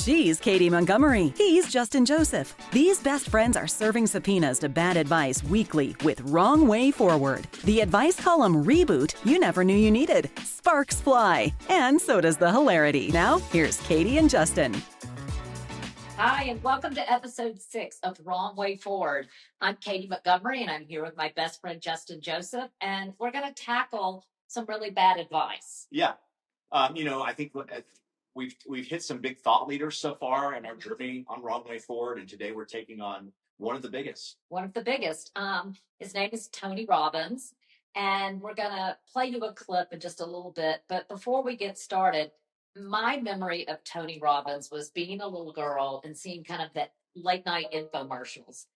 She's Katy Montgomery. He's Justin Joseph. These best friends are serving subpoenas to bad advice weekly with Wrong Way Forward. The advice column reboot you never knew you needed. Sparks fly. And so does the hilarity. Now, here's Katy and Justin. Hi, and welcome to episode 6 of Wrong Way Forward. I'm Katy Montgomery, and I'm here with my best friend, Justin Joseph, and we're going to tackle some really bad advice. Yeah. I think we've hit some big thought leaders so far in our journey on Wrong Way Forward, and today we're taking on one of the biggest. His name is Tony Robbins, and we're going to play you a clip in just a little bit. But before we get started, my memory of Tony Robbins was being a little girl and seeing kind of that late night infomercials.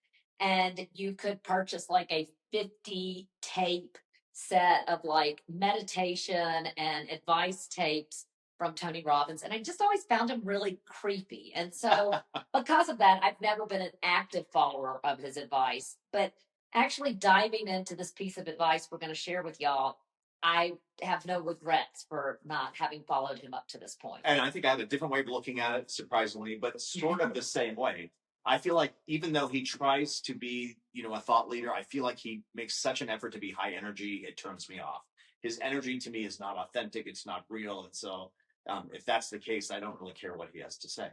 And you could purchase like a 50 tape set of like meditation and advice tapes from Tony Robbins. And I just always found him really creepy. And so because of that, I've never been an active follower of his advice. But actually diving into this piece of advice we're going to share with y'all, I have no regrets for not having followed him up to this point. And I think I have a different way of looking at it, surprisingly, but sort of the same way. I feel like even though he tries to be, a thought leader, I feel like he makes such an effort to be high energy, it turns me off. His energy to me is not authentic, it's not real. And so if that's the case, I don't really care what he has to say.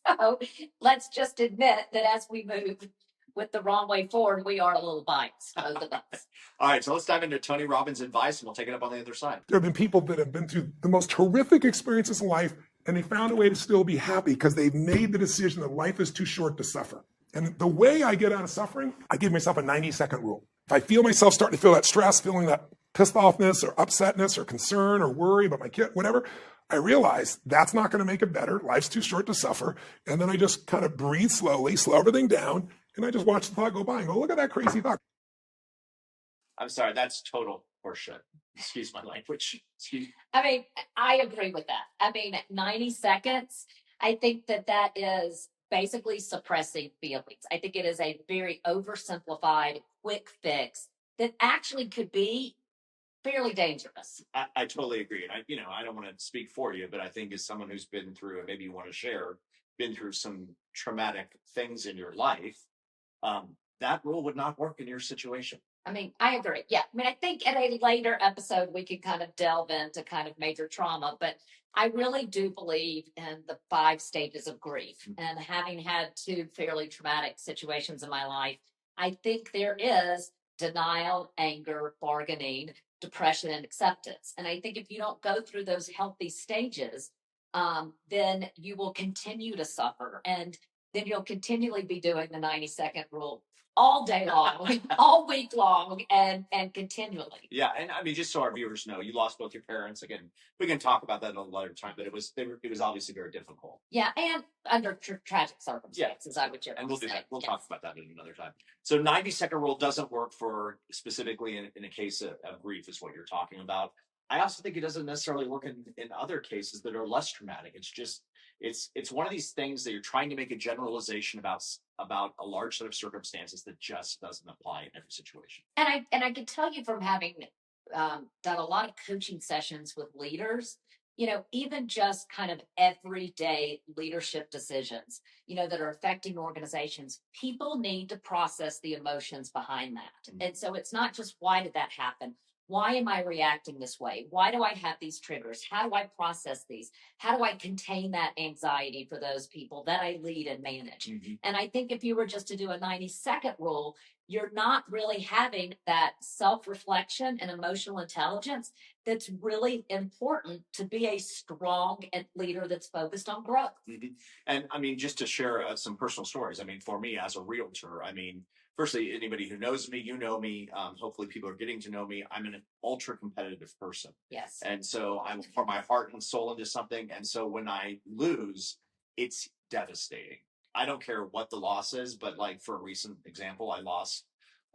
So let's just admit that as we move with the Wrong Way Forward, we are a little biased, both of us. All right, so let's dive into Tony Robbins' advice, and we'll take it up on the other side. There have been people that have been through the most horrific experiences in life, and they found a way to still be happy because they've made the decision that life is too short to suffer. And the way I get out of suffering, I give myself a 90-second rule. If I feel myself starting to feel that stress, feeling that pissed offness or upsetness or concern or worry about my kid, whatever, I realize that's not going to make it better. Life's too short to suffer. And then I just kind of breathe slowly, slow everything down, and I just watch the thought go by and go, look at that crazy thought. I'm sorry, that's total horseshit. Excuse my language. I agree with that. 90 seconds, I think that is basically suppressing feelings. I think it is a very oversimplified, quick fix that actually could be fairly dangerous. I totally agree. And I don't want to speak for you, but I think as someone who's been through, and maybe you want to share, been through some traumatic things in your life, that rule would not work in your situation. I agree. Yeah. I think in a later episode, we could kind of delve into kind of major trauma, but I really do believe in the 5 stages of grief. Mm-hmm. And having had 2 fairly traumatic situations in my life, I think there is denial, anger, bargaining, depression, and acceptance. And I think if you don't go through those healthy stages, then you will continue to suffer. And then you'll continually be doing the 90-second rule all day long, all week long, and continually. Yeah, and just so our viewers know, you lost both your parents. Again, we can talk about that at a later time, but it was obviously very difficult. Yeah, and under tragic circumstances, yeah. I would generally and we'll do say. that. We'll talk about that in another time. So 90-second rule doesn't work for specifically in a case of grief, is what you're talking about. I also think it doesn't necessarily work in other cases that are less traumatic. It's just it's one of these things that you're trying to make a generalization about a large set of circumstances that just doesn't apply in every situation. And I can tell you from having done a lot of coaching sessions with leaders, even just kind of everyday leadership decisions, that are affecting organizations, people need to process the emotions behind that. Mm-hmm. And so it's not just, why did that happen? Why am I reacting this way? Why do I have these triggers? How do I process these? How do I contain that anxiety for those people that I lead and manage? Mm-hmm. And I think if you were just to do a 90-second rule, you're not really having that self-reflection and emotional intelligence that's really important to be a strong leader that's focused on growth. Mm-hmm. And just to share some personal stories, for me as a realtor, firstly, anybody who knows me, you know me. Hopefully people are getting to know me. I'm an ultra competitive person. Yes. And so I'm pour my heart and soul into something. And so when I lose, it's devastating. I don't care what the loss is, but like for a recent example, I lost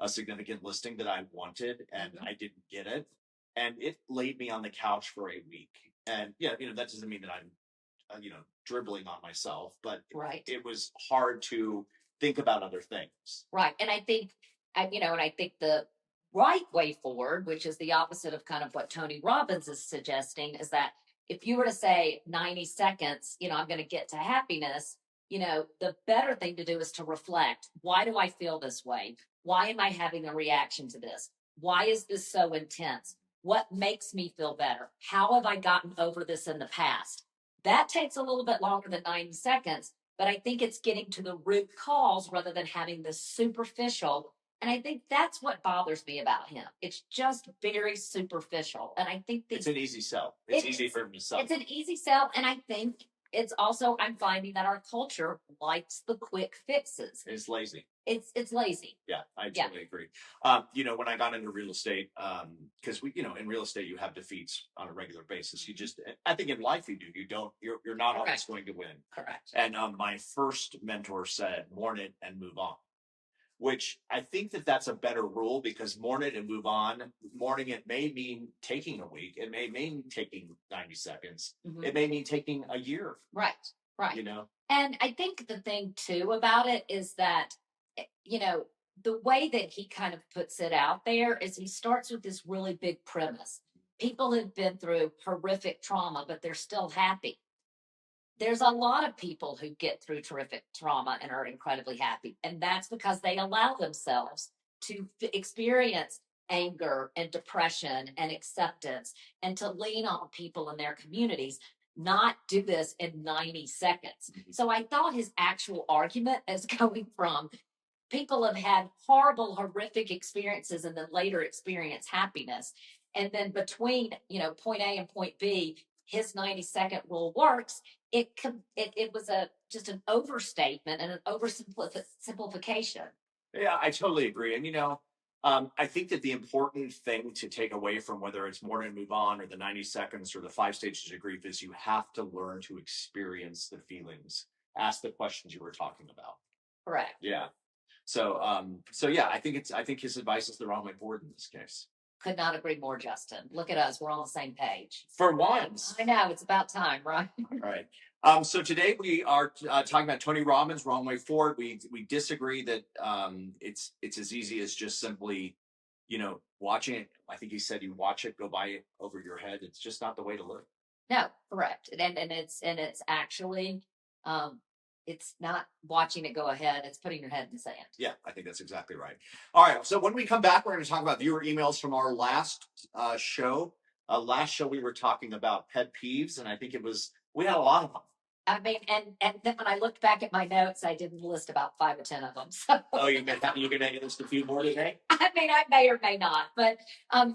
a significant listing that I wanted and I didn't get it. And it laid me on the couch for a week. And that doesn't mean that I'm, dribbling on myself, but right. It was hard to think about other things. Right. And I think the right way forward, which is the opposite of kind of what Tony Robbins is suggesting, is that If you were to say 90 seconds, I'm going to get to happiness, the better thing to do is to reflect. Why do I feel this way? Why am I having a reaction to this? Why is this so intense? What makes me feel better? How have I gotten over this in the past? That takes a little bit longer than 90 seconds, but I think it's getting to the root cause rather than having this superficial. And I think that's what bothers me about him. It's just very superficial. And I think it's an easy sell. It's easy for him to sell. It's an easy sell. And I think it's also, I'm finding that our culture likes the quick fixes. It's lazy. It's lazy. Yeah, I totally agree. When I got into real estate, because in real estate you have defeats on a regular basis. I think in life you do. You're not always going to win. Correct. And my first mentor said, "Mourn it and move on," which I think that's a better rule, because mourn it and move on. Mourning it may mean taking a week. It may mean taking 90 seconds. Mm-hmm. It may mean taking a year. Right. And I think the thing too about it is that, the way that he kind of puts it out there is he starts with this really big premise. People have been through horrific trauma, but they're still happy. There's a lot of people who get through terrific trauma and are incredibly happy. And that's because they allow themselves to experience anger and depression and acceptance, and to lean on people in their communities, not do this in 90 seconds. Mm-hmm. So I thought his actual argument is going from people have had horrible, horrific experiences and then later experience happiness. And then between, point A and point B, his 90-second rule works. It was just an overstatement and an oversimplification. Yeah, I totally agree. And, I think that the important thing to take away from whether it's mourn and move on or the 90 seconds or the 5 stages of grief is you have to learn to experience the feelings. Ask the questions you were talking about. Correct. Yeah. So yeah, I think his advice is the wrong way forward in this case. Could not agree more, Justin. Look at us. We're on the same page. For once. I know. It's about time, right? All right. So today we are talking about Tony Robbins, Wrong Way Forward. We disagree that it's as easy as just simply, watching it. I think he said you watch it go by over your head. It's just not the way to live. No, correct. And it's actually it's not watching it go ahead. It's putting your head in the sand. Yeah, I think that's exactly right. All right. So when we come back, we're going to talk about viewer emails from our last show. Last show we were talking about pet peeves, and I think we had a lot of them. I mean, and then when I looked back at my notes, I didn't list about 5 or 10 of them. So. Oh, you're going to list a few more today? I mean, I may or may not, but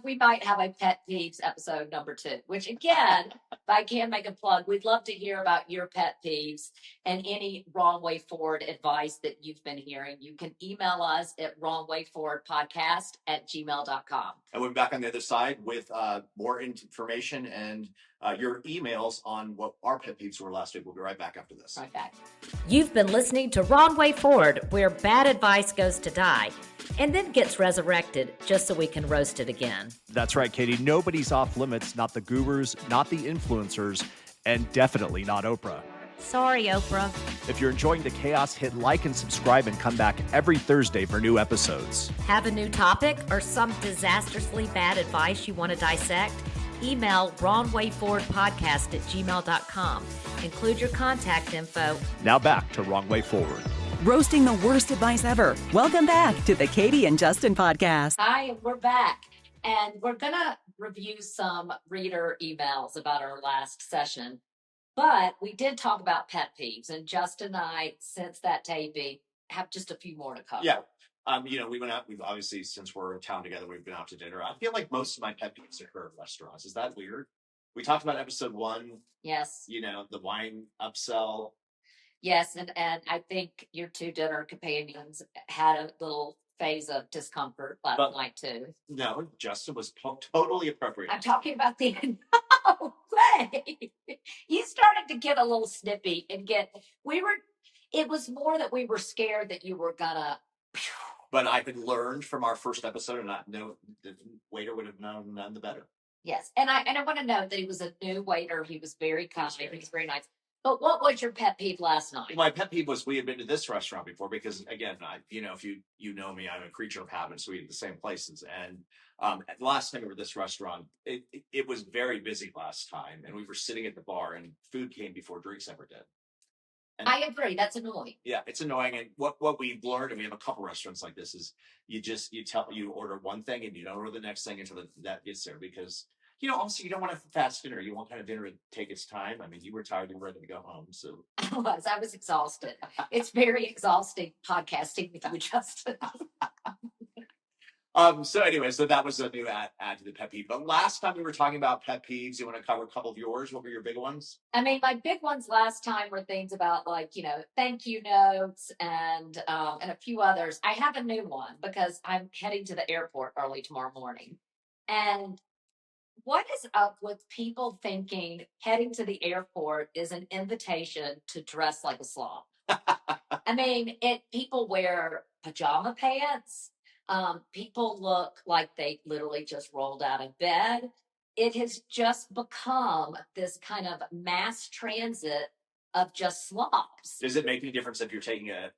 we might have a pet peeves episode number 2, which again, if I can make a plug, we'd love to hear about your pet peeves and any wrong way forward advice that you've been hearing. You can email us at wrongwayforwardpodcast@gmail.com. And we'll be back on the other side with more information and your emails on what our pet peeves were last week. We'll be right back after this. Right back. You've been listening to Wrong Way Forward, where bad advice goes to die and then gets resurrected just so we can roast it again. That's right, Katie. Nobody's off limits, not the gurus, not the influencers, and definitely not Oprah. Sorry, Oprah. If you're enjoying the chaos, hit like and subscribe and come back every Thursday for new episodes. Have a new topic or some disastrously bad advice you want to dissect? Email wrongwayforwardpodcast@gmail.com. Include your contact info. Now back to Wrong Way Forward. Roasting the worst advice ever. Welcome back to the Katy and Justin podcast. Hi, we're back. And we're going to review some reader emails about our last session. But we did talk about pet peeves. And Justin and I, since that taping, have just a few more to cover. Yeah. We went out. We've obviously, since we're in town together, we've been out to dinner. I feel like most of my pet peeves occur at restaurants. Is that weird? We talked about episode 1. Yes. The wine upsell. Yes, and I think your 2 dinner companions had a little phase of discomfort last night too. No, Justin was totally appropriate. I'm talking about the no way. You started to get a little snippy and it was more that we were scared that you were gonna. But I had learned from our first episode, and the waiter would have known none the better. Yes, and I want to note that he was a new waiter. He was very kind. He was very nice. But what was your pet peeve last night? My pet peeve was we had been to this restaurant before because, again, if you know me, I'm a creature of habit, so we eat at the same places. And the last time we were at this restaurant, it was very busy last time, and we were sitting at the bar, and food came before drinks ever did. And I agree. That's annoying. yeah, it's annoying. And what we've learned, and we have a couple restaurants like this, is you order one thing and you don't order the next thing until that gets there because. Also, you don't want a fast dinner. You want kind of dinner to take its time. I mean, you were tired, you were ready to go home. So I was exhausted. It's very exhausting podcasting with you, Justin. So anyway, so that was a new add to the pet peeve. But last time we were talking about pet peeves, you want to cover a couple of yours? What were your big ones? I mean, my big ones last time were things about thank you notes and a few others. I have a new one because I'm heading to the airport early tomorrow morning. And what is up with people thinking heading to the airport is an invitation to dress like a slob? I mean, people wear pajama pants. People look like they literally just rolled out of bed. It has just become this kind of mass transit of just slobs. Does it make any difference if you're taking a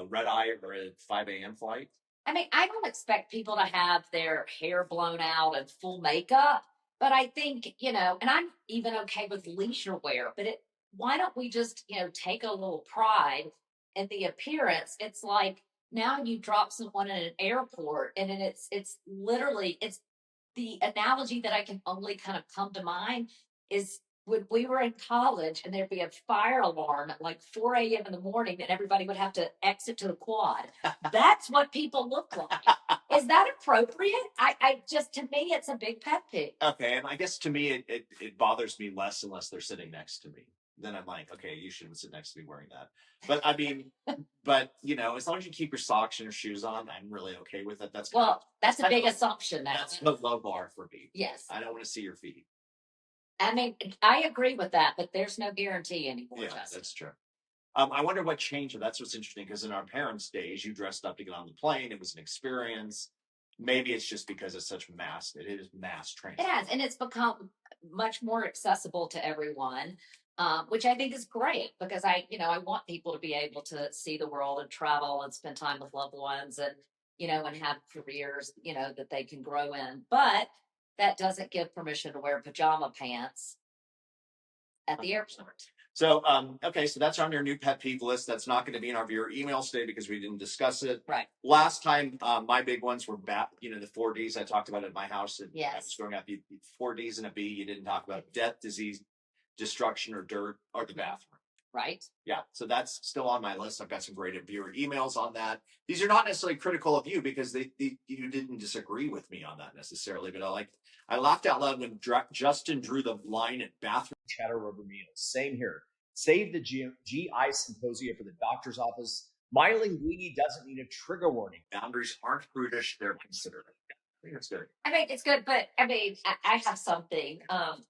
red eye or a 5 a.m. flight? I mean, I don't expect people to have their hair blown out and full makeup. But I think, and I'm even okay with leisure wear, but why don't we just, take a little pride in the appearance? It's like now you drop someone in an airport and then it's literally, it's the analogy that I can only kind of come to mind is when we were in college and there'd be a fire alarm at like 4 a.m. in the morning and everybody would have to exit to the quad. That's what people look like. Is that appropriate? I just, to me, it's a big pet peeve. Okay, and I guess to me, it bothers me less unless they're sitting next to me. Then I'm like, okay, you shouldn't sit next to me wearing that. But I mean, as long as you keep your socks and your shoes on, I'm really okay with it. That's a big assumption now. That's the low bar for me. Yes. I don't want to see your feet. I mean, I agree with that, but there's no guarantee anymore. Yeah, Justin. That's true. I wonder what changed. That's what's interesting because in our parents' days, you dressed up to get on the plane. It was an experience. Maybe it's just because it's such it is mass transit. It has, and it's become much more accessible to everyone, which I think is great because I want people to be able to see the world and travel and spend time with loved ones and, and have careers, that they can grow in. But that doesn't give permission to wear pajama pants at the airport. So, so that's on your new pet peeve list. That's not going to be in our viewer emails today because we didn't discuss it. Right. Last time, my big ones were the 4 Ds I talked about at my house. And yes. I was growing up, 4 Ds and a B. You didn't talk about death, disease, destruction, or dirt, or the bathroom. Right. Yeah. So that's still on my list. I've got some great viewer emails on that. These are not necessarily critical of you because you didn't disagree with me on that necessarily. But I laughed out loud when Justin drew the line at bathroom chatter over meals. Same here. Save the GI symposia for the doctor's office. My linguini doesn't need a trigger warning. Boundaries aren't prudish; they're considerate. I think it's good. I mean, it's good, but I mean, I have something.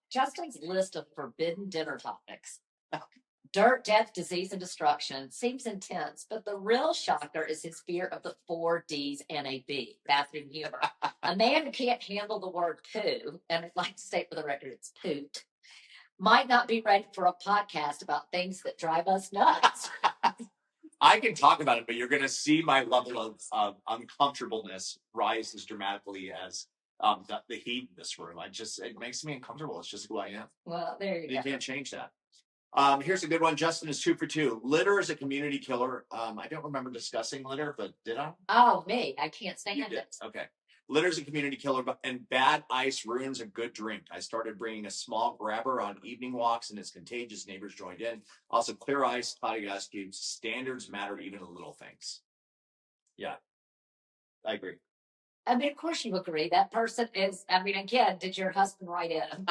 Justin's list of forbidden dinner topics. Dirt, death, disease, and destruction seems intense, but the real shocker is his fear of the 4 Ds and a B, bathroom humor. A man who can't handle the word poo, and I'd like to state for the record it's poot, might not be ready for a podcast about things that drive us nuts. I can talk about it, but you're going to see my level of uncomfortableness rise as dramatically as the heat in this room. It makes me uncomfortable. It's just who I am. Well, there you go. You can't change that. Here's a good one. Justin is 2 for 2. Litter is a community killer. I don't remember discussing litter, but did I? Oh, me. I can't stand it. Okay. Litter is a community killer, and bad ice ruins a good drink. I started bringing a small grabber on evening walks, and it's contagious. Neighbors joined in. Also, clear ice, potty ice cubes. Standards matter, even in little things. Yeah, I agree. I mean, of course you agree. That person is, again, did your husband write in?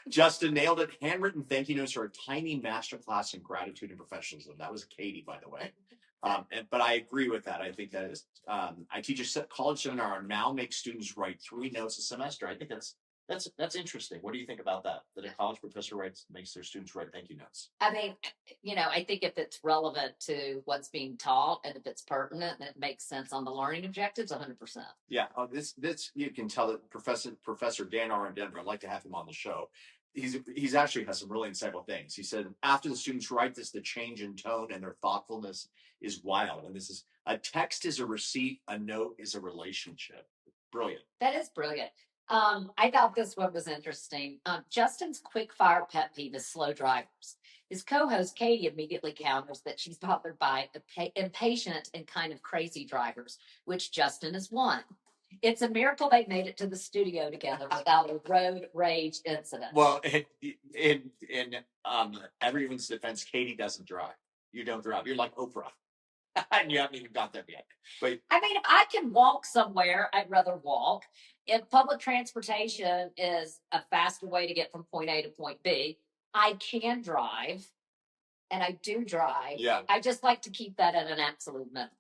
Justin nailed it. Handwritten thank you notes are a tiny masterclass in gratitude and professionalism. That was Katy, by the way. But I agree with that. I think that is. I teach a college seminar and now make students write 3 notes a semester. I think that's interesting. What do you think about that? That a college professor makes their students write thank you notes. I mean, I think if it's relevant to what's being taught and if it's pertinent and it makes sense on the learning objectives, 100%. Yeah. This you can tell that Professor Dan R. in Denver. I'd like to have him on the show. he's actually has some really insightful things. He said, after the students write this, the change in tone and their thoughtfulness is wild. And this is a text is a receipt, a note is a relationship. Brilliant. That is brilliant. I thought this one was interesting. Justin's quick fire pet peeve is slow drivers. His co-host Katy immediately counters that she's bothered by impatient and kind of crazy drivers, which Justin is one. It's a miracle they made it to the studio together without a road rage incident. Well, in everyone's defense, Katy doesn't drive. You don't drive. You're like Oprah. And you haven't even got there yet. But I mean, if I can walk somewhere, I'd rather walk. If public transportation is a faster way to get from point A to point B, I can drive, and I do drive. Yeah. I just like to keep that at an absolute minimum.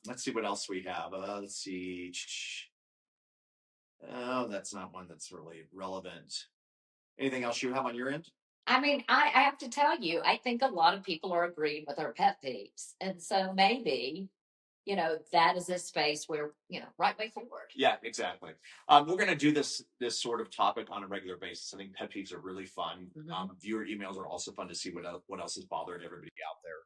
Let's see what else we have. Let's see. Oh, that's not one that's really relevant. Anything else you have on your end? I mean, I have to tell you, I think a lot of people are agreeing with our pet peeves. And so maybe, that is a space where, right way forward. Yeah, exactly. We're going to do this sort of topic on a regular basis. I think pet peeves are really fun. Mm-hmm. Viewer emails are also fun to see what else is bothering everybody out there.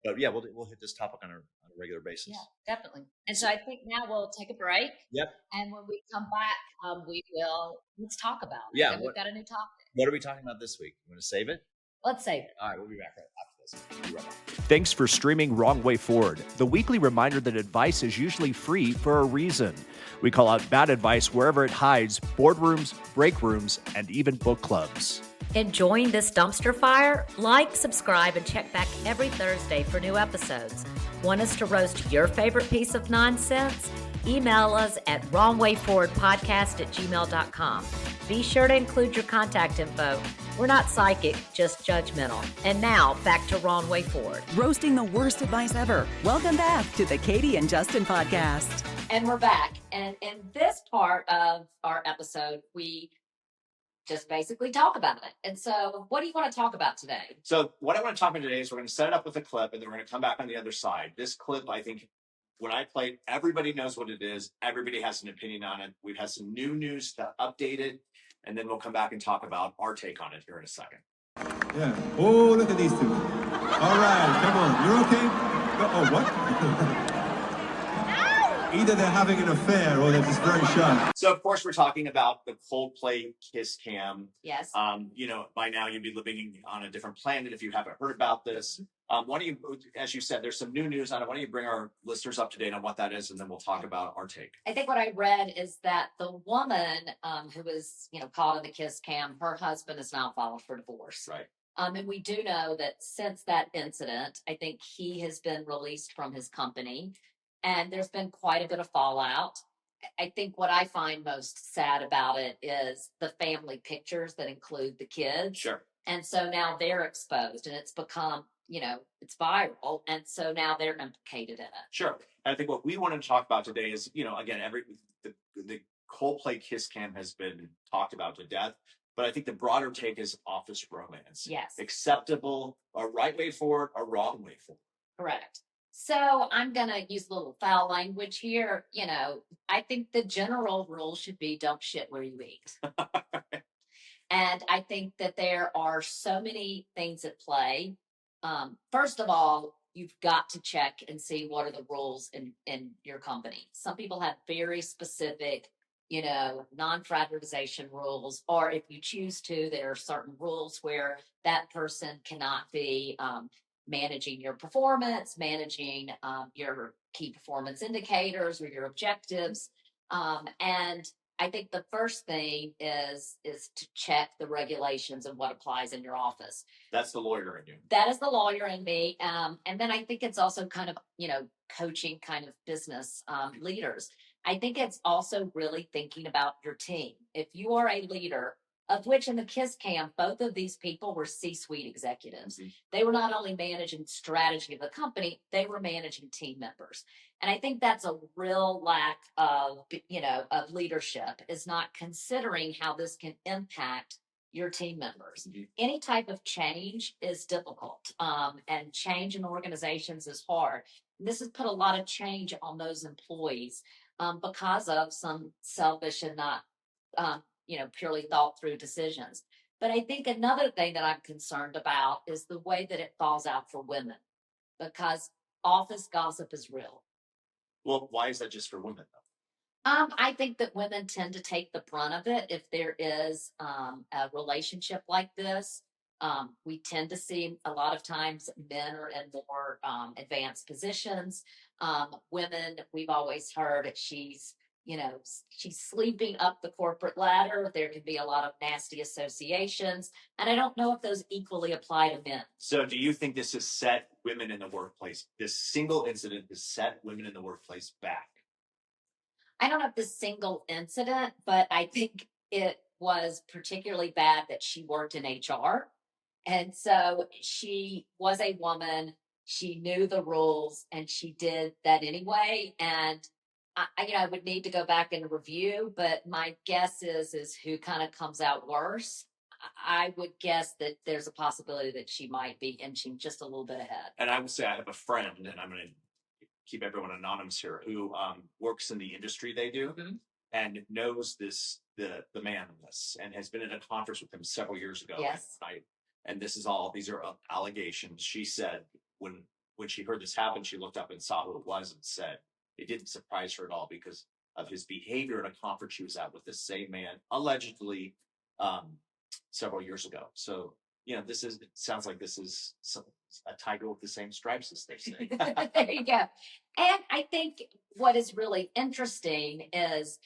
But yeah, we'll hit this topic on a regular basis. Yeah, definitely. And so I think now we'll take a break. Yep. And when we come back, let's talk about it. Yeah. And we've got a new topic. What are we talking about this week? You want to save it? Let's save it. All right, we'll be back right after this. We'll be right back. Thanks for streaming Wrong Way Forward, the weekly reminder that advice is usually free for a reason. We call out bad advice wherever it hides: boardrooms, break rooms, and even book clubs. Enjoying this dumpster fire? Like, subscribe, and check back every Thursday for new episodes. Want us to roast your favorite piece of nonsense? Email us at wrongwayforwardpodcast@gmail.com. Be sure to include your contact info. We're not psychic, just judgmental. And now, back to Wrong Way Forward. Roasting the worst advice ever. Welcome back to the Katy and Justin podcast. And we're back. And in this part of our episode, we just basically talk about it. And so what do you want to talk about today? So what I want to talk about today is we're going to set it up with a clip, and then we're going to come back on the other side. This clip, I think, when I play it, everybody knows what it is. Everybody has an opinion on it. We've had some new news to update it, and then we'll come back and talk about our take on it here in a second. Yeah. Oh, look at these two. All right, come on. You're okay? Oh, what? Either they're having an affair or they're just very shy. So, of course, we're talking about the Coldplay kiss cam. Yes. By now you'd be living on a different planet if you haven't heard about this. Why don't you, as you said, there's some new news on it. Why don't you bring our listeners up to date on what that is, and then we'll talk about our take. I think what I read is that the woman who was, caught in the kiss cam, her husband is now filed for divorce. Right. And we do know that since that incident, I think he has been released from his company, and there's been quite a bit of fallout. I think what I find most sad about it is the family pictures that include the kids. Sure. And so now they're exposed, and it's become, it's viral. And so now they're implicated in it. Sure. And I think what we wanted to talk about today is, again, the Coldplay kiss cam has been talked about to death. But I think the broader take is office romance. Yes. Acceptable, a right way forward, a wrong way forward. Correct. So I'm going to use a little foul language here. I think the general rule should be don't shit where you eat. And I think that there are so many things at play. First of all, you've got to check and see what are the rules in your company. Some people have very specific, non-fraternization rules, or if you choose to, there are certain rules where that person cannot be managing your performance, managing your key performance indicators or your objectives. And I think the first thing is to check the regulations and what applies in your office. That's the lawyer in you. That is the lawyer in me. And then I think it's also kind of, coaching kind of business leaders. I think it's also really thinking about your team. If you are a leader, of which in the KISS camp, both of these people were C-suite executives. Mm-hmm. They were not only managing strategy of the company, they were managing team members. And I think that's a real lack of, of leadership, is not considering how this can impact your team members. Mm-hmm. Any type of change is difficult, and change in organizations is hard. And this has put a lot of change on those employees because of some selfish and not purely thought through decisions. But I think another thing that I'm concerned about is the way that it falls out for women, because office gossip is real. Well, why is that just for women though? I think that women tend to take the brunt of it if there is a relationship like this. We tend to see a lot of times men are in more advanced positions. Women, we've always heard that she's sleeping up the corporate ladder. There can be a lot of nasty associations. And I don't know if those equally apply to men. So do you think this has set women in the workplace, this single incident has set women in the workplace back? I don't know if this single incident, but I think it was particularly bad that she worked in HR. And so she was a woman, she knew the rules, and she did that anyway. And I would need to go back and review, but my guess is who kind of comes out worse. I would guess that there's a possibility that she might be inching just a little bit ahead. And I would say I have a friend, and I'm going to keep everyone anonymous here, who works in the industry they do and knows the man in this, and has been at a conference with him several years ago. Yes. And these are allegations. She said when she heard this happen, she looked up and saw who it was and said it didn't surprise her at all because of his behavior at a conference she was at with this same man, allegedly several years ago. So, it sounds like this is a tiger with the same stripes, as they say. There you go. And I think what is really interesting is,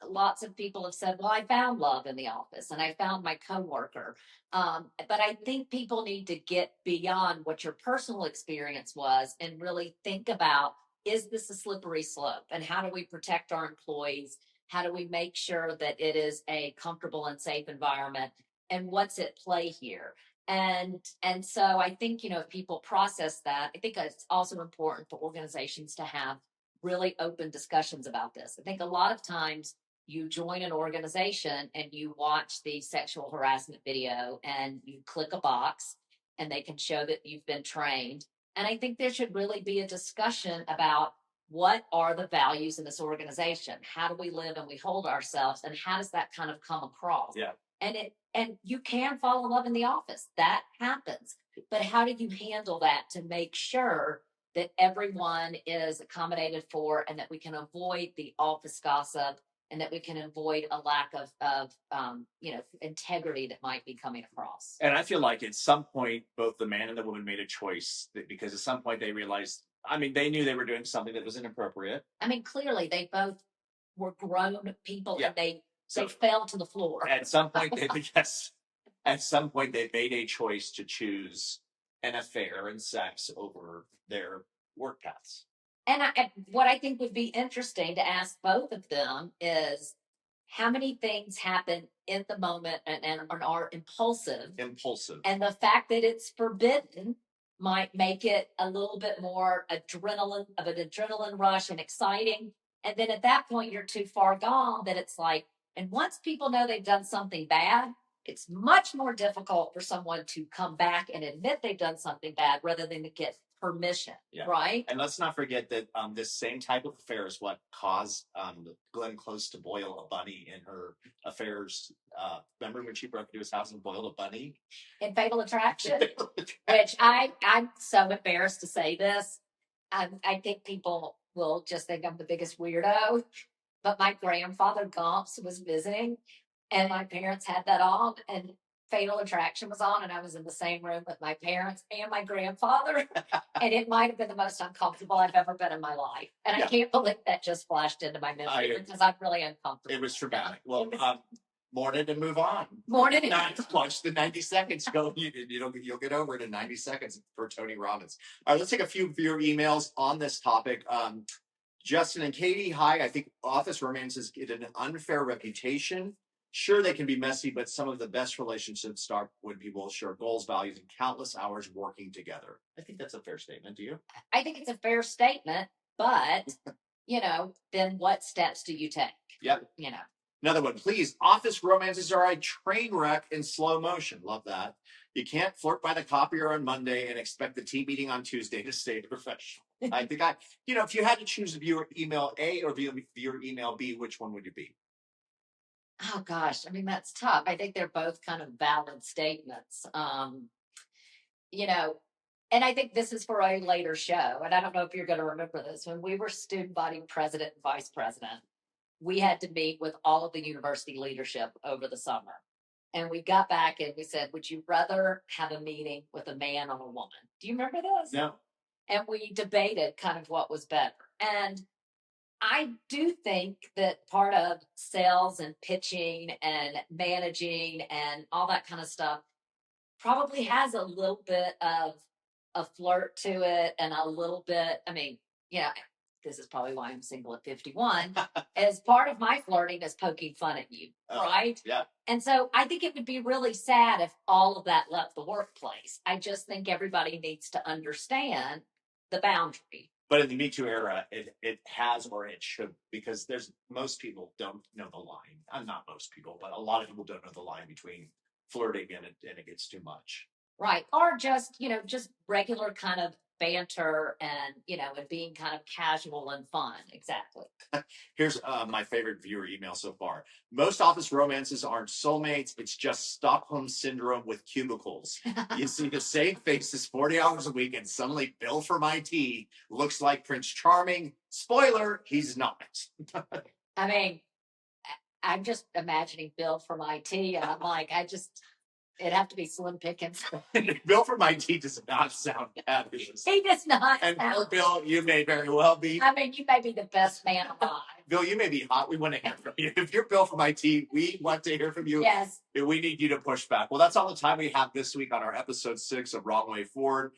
lots of people have said, well, I found love in the office and I found my coworker. But I think people need to get beyond what your personal experience was and really think about, is this a slippery slope? And how do we protect our employees? How do we make sure that it is a comfortable and safe environment? And what's at play here? And so I think, if people process that, I think it's also important for organizations to have really open discussions about this. I think a lot of times you join an organization and you watch the sexual harassment video and you click a box and they can show that you've been trained. And I think there should really be a discussion about what are the values in this organization? How do we live and we hold ourselves? And how does that kind of come across? Yeah. And you can fall in love in the office. That happens. But how do you handle that to make sure that everyone is accommodated for and that we can avoid the office gossip and that we can avoid a lack of integrity that might be coming across? And I feel like at some point, both the man and the woman made a choice because at some point they realized, they knew they were doing something that was inappropriate. Clearly they both were grown people and they So fell to the floor. At some point, they made a choice to choose an affair and sex over their work paths. And what I think would be interesting to ask both of them is how many things happen in the moment and are impulsive. And the fact that it's forbidden might make it a little bit more an adrenaline rush and exciting. And then at that point, you're too far gone that it's like, and once people know they've done something bad, it's much more difficult for someone to come back and admit they've done something bad rather than to get permission, right? And let's not forget that this same type of affair is what caused Glenn Close to boil a bunny in her affairs. Remember when she broke into his house and boiled a bunny? In Fatal Attraction, which I'm so embarrassed to say this. I think people will just think I'm the biggest weirdo. But my grandfather Gumps was visiting, and my parents had that on, and Fatal Attraction was on, and I was in the same room with my parents and my grandfather, and it might have been the most uncomfortable I've ever been in my life. And I can't believe that just flashed into my memory because I'm really uncomfortable. It was traumatic. Well, morning to move on. Morning. Not to watch the 90 seconds go. You'll get over it in 90 seconds for Tony Robbins. All right, let's take a few of your emails on this topic. Justin and Katy, hi. I think office romances get an unfair reputation. Sure, they can be messy, but some of the best relationships start when people share goals, values, and countless hours working together. I think that's a fair statement. Do you? I think it's a fair statement, but, then what steps do you take? Yep. Another one, please. Office romances are a train wreck in slow motion. Love that. You can't flirt by the copier on Monday and expect the team meeting on Tuesday to stay professional. I think if you had to choose viewer email A or viewer email B, which one would you be? Oh gosh, I mean, that's tough. I think they're both kind of valid statements. You know, and I think this is for a later show. And I don't know if you're going to remember this. When we were student body president and vice president, we had to meet with all of the university leadership over the summer. And we got back and we said, would you rather have a meeting with a man or a woman? Do you remember this? No. And we debated kind of what was better. And I do think that part of sales and pitching and managing and all that kind of stuff probably has a little bit of a flirt to it and a little bit, I mean, you know, this is probably why I'm single at 51. As part of my flirting is poking fun at you, right? Yeah. And so I think it would be really sad if all of that left the workplace. I just think everybody needs to understand the boundary. But in the Me Too era, it has, or it should, because most people don't know the line. Not most people, but a lot of people don't know the line between flirting and it gets too much. Right. Or just, just regular kind of banter and, and being kind of casual and fun. Exactly. Here's my favorite viewer email so far. Most office romances aren't soulmates. It's just Stockholm syndrome with cubicles. You see the same faces 40 hours a week and suddenly Bill from IT looks like Prince Charming. Spoiler, he's not. I mean, I'm just imagining Bill from IT. And I'm like, it'd have to be Slim Pickens. Bill from IT does not sound fabulous. He does not. And Bill, you may very well be. I mean, you may be the best man alive. Bill, you may be hot. We want to hear from you. If you're Bill from IT, we want to hear from you. Yes. We need you to push back. Well, that's all the time we have this week on our episode 6 of Wrong Way Forward.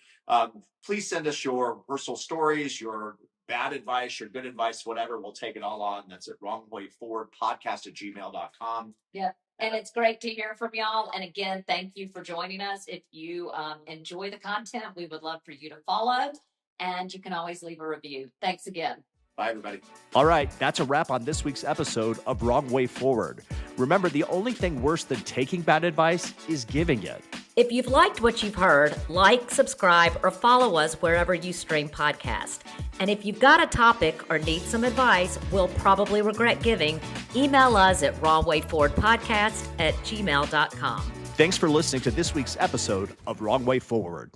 Please send us your personal stories, your bad advice, your good advice, whatever. We'll take it all on. That's at wrongwayforwardpodcast@gmail.com. Yep. And it's great to hear from y'all. And again, thank you for joining us. If you enjoy the content, we would love for you to follow. And you can always leave a review. Thanks again. Bye, everybody. All right, that's a wrap on this week's episode of Wrong Way Forward. Remember, the only thing worse than taking bad advice is giving it. If you've liked what you've heard, like, subscribe, or follow us wherever you stream podcasts. And if you've got a topic or need some advice we'll probably regret giving, email us at wrongwayforwardpodcast@gmail.com. Thanks for listening to this week's episode of Wrong Way Forward.